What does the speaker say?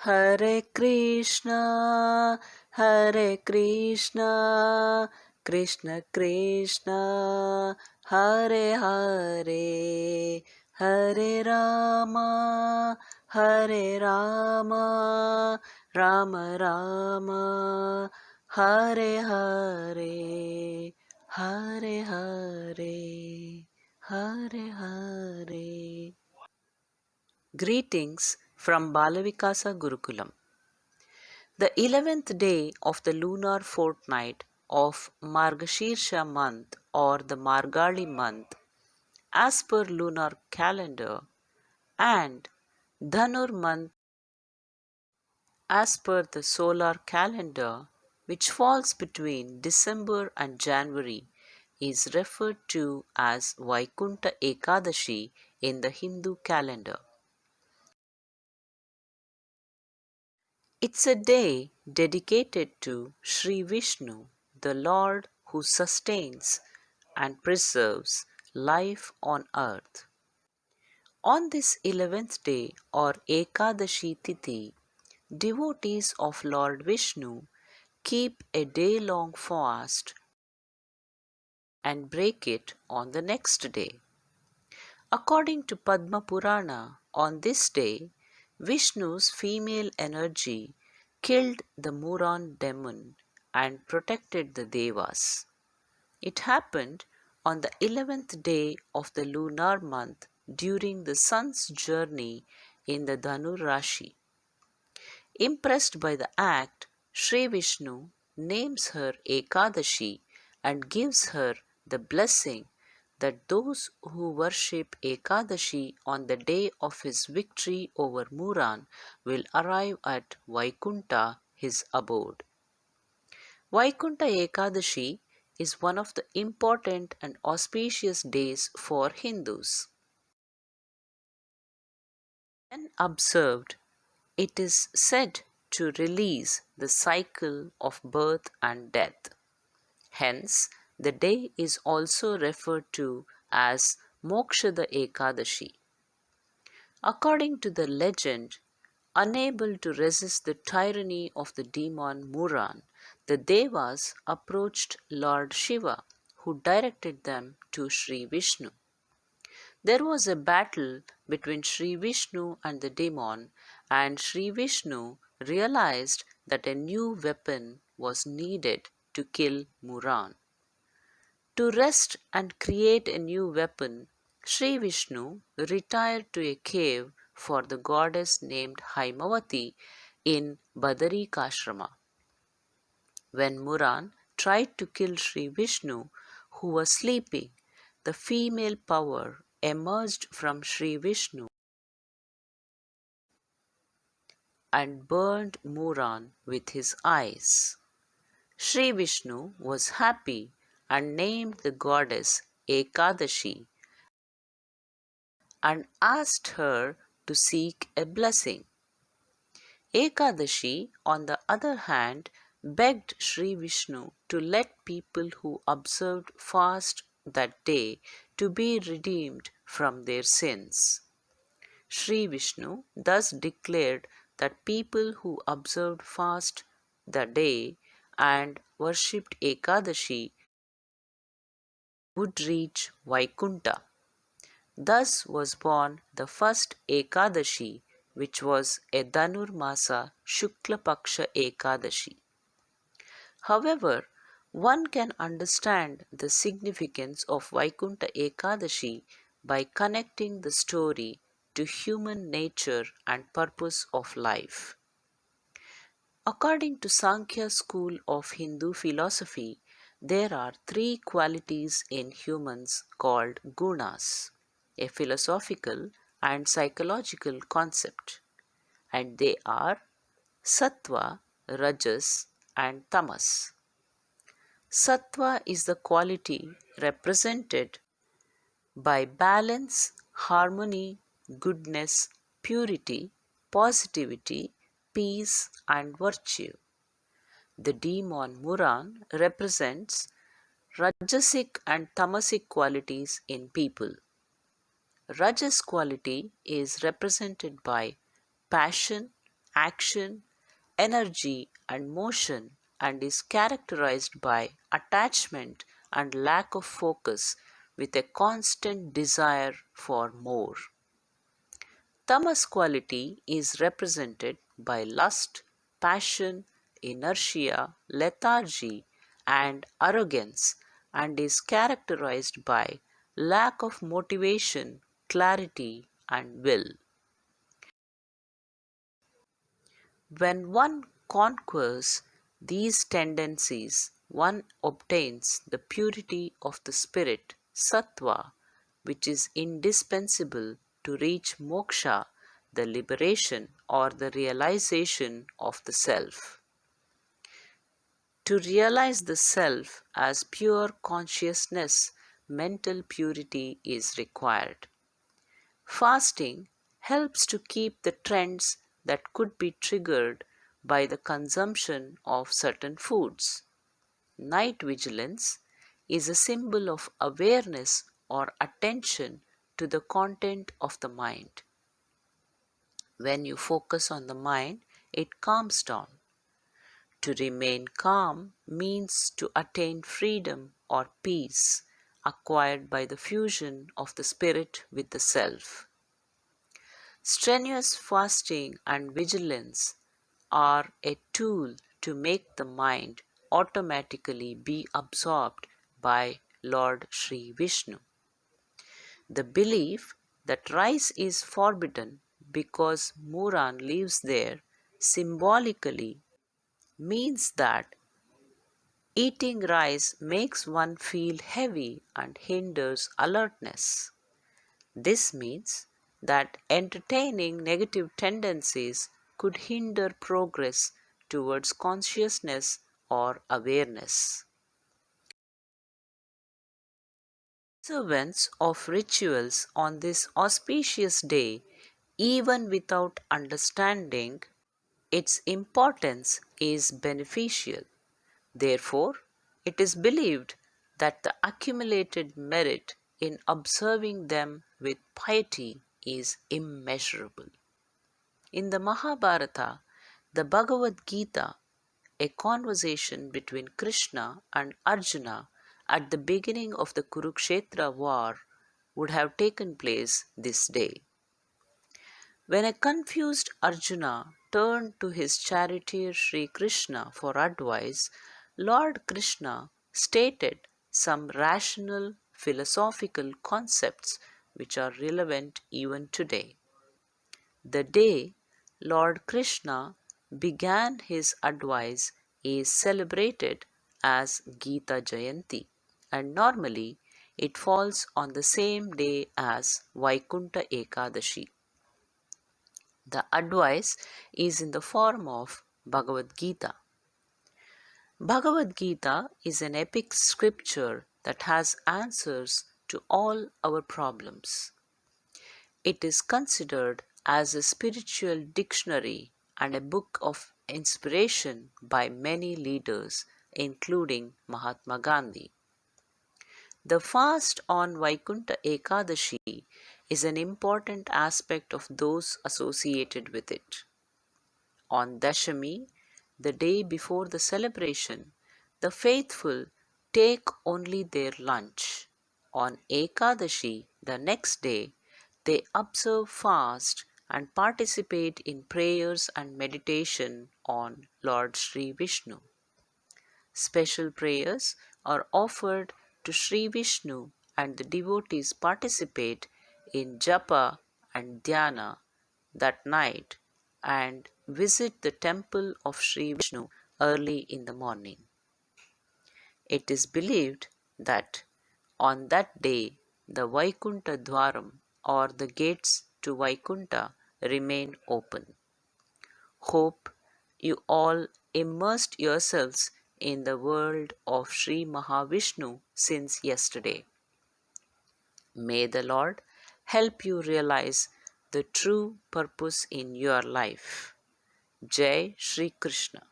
Hare Krishna, Hare Krishna, Krishna Krishna, Hare Hare, Hare Rama, Hare Rama, Rama Rama, Hare Hare, Hare Hare, Hare Hare. Greetings from Balavikasa Gurukulam. The 11th day of the lunar fortnight of Margashirsha month or the Margali month as per lunar calendar and Dhanur month as per the solar calendar, which falls between December and January, is referred to as Vaikunta Ekadashi in the Hindu calendar. It's a day dedicated to Sri Vishnu, the Lord who sustains and preserves life on earth. On this 11th day or Ekadashi Tithi, devotees of Lord Vishnu keep a day-long fast and break it on the next day. According to Padma Purana, on this day, Vishnu's female energy killed the Muran demon and protected the Devas. It happened on the 11th day of the lunar month during the sun's journey in the Dhanu Rashi. Impressed by the act, Sri Vishnu names her Ekadashi and gives her the blessing that those who worship Ekadashi on the day of his victory over Muran will arrive at Vaikunta, his abode. Vaikunta Ekadashi is one of the important and auspicious days for Hindus. When observed, it is said to release the cycle of birth and death. Hence, the day is also referred to as Mokshada Ekadashi. According to the legend, unable to resist the tyranny of the demon Muran, the Devas approached Lord Shiva, who directed them to Sri Vishnu. There was a battle between Sri Vishnu and the demon, and Sri Vishnu realized that a new weapon was needed to kill Muran. To rest and create a new weapon, Sri Vishnu retired to a cave for the goddess named Haimavati in Badarikashrama. When Muran tried to kill Sri Vishnu, who was sleeping, the female power emerged from Sri Vishnu and burned Muran with his eyes. Sri Vishnu was happy and named the goddess Ekadashi and asked her to seek a blessing. Ekadashi, on the other hand, begged Sri Vishnu to let people who observed fast that day to be redeemed from their sins. Sri Vishnu thus declared that people who observed fast the day and worshipped Ekadashi would reach Vaikunta. Thus was born the first Ekadashi, which was a Dhanurmasa Shukla Paksha Ekadashi. However, one can understand the significance of Vaikunta Ekadashi by connecting the story to human nature and purpose of life. According to Sankhya school of Hindu philosophy, there are three qualities in humans called gunas, a philosophical and psychological concept, and they are sattva, rajas, and tamas. Sattva is the quality represented by balance, harmony, goodness, purity, positivity, peace, and virtue. The demon Muran represents Rajasic and Tamasic qualities in people. Rajas quality is represented by passion, action, energy, and motion, and is characterized by attachment and lack of focus with a constant desire for more. Tamas quality is represented by lust, passion, inertia, lethargy, and arrogance, and is characterized by lack of motivation, clarity, and will. When one conquers these tendencies, one obtains the purity of the spirit, sattva, which is indispensable to reach moksha, the liberation or the realization of the self. To realize the self as pure consciousness, mental purity is required. Fasting helps to keep the trends that could be triggered by the consumption of certain foods. Night vigilance is a symbol of awareness or attention to the content of the mind. When you focus on the mind, it calms down. To remain calm means to attain freedom or peace acquired by the fusion of the spirit with the self. Strenuous fasting and vigilance are a tool to make the mind automatically be absorbed by Lord Sri Vishnu. The belief that rice is forbidden because Muran lives there symbolically means that eating rice makes one feel heavy and hinders alertness. This means that entertaining negative tendencies could hinder progress towards consciousness or awareness. Observance of rituals on this auspicious day, even without understanding its importance, is beneficial. Therefore, it is believed that the accumulated merit in observing them with piety is immeasurable. In the Mahabharata, the Bhagavad Gita, a conversation between Krishna and Arjuna at the beginning of the Kurukshetra war, would have taken place this day. When a confused Arjuna turned to his charioteer Sri Krishna for advice, Lord Krishna stated some rational philosophical concepts which are relevant even today. The day Lord Krishna began his advice is celebrated as Gita Jayanti, and normally it falls on the same day as Vaikunta Ekadashi. The advice is in the form of Bhagavad Gita. Bhagavad Gita is an epic scripture that has answers to all our problems. It is considered as a spiritual dictionary and a book of inspiration by many leaders, including Mahatma Gandhi. The fast on Vaikunta Ekadashi is an important aspect of those associated with it. On Dashami, the day before the celebration, the faithful take only their lunch. On Ekadashi, the next day, they observe fast and participate in prayers and meditation on Lord Sri Vishnu. Special prayers are offered to Sri Vishnu and the devotees participate in japa and dhyana that night and visit the temple of Sri Vishnu early in the morning. It is believed that on that day the Vaikunta Dwaram or the gates to Vaikunta remain open. Hope you all immersed yourselves in the world of Sri Mahavishnu since yesterday. May the Lord help you realize the true purpose in your life. Jai Shri Krishna.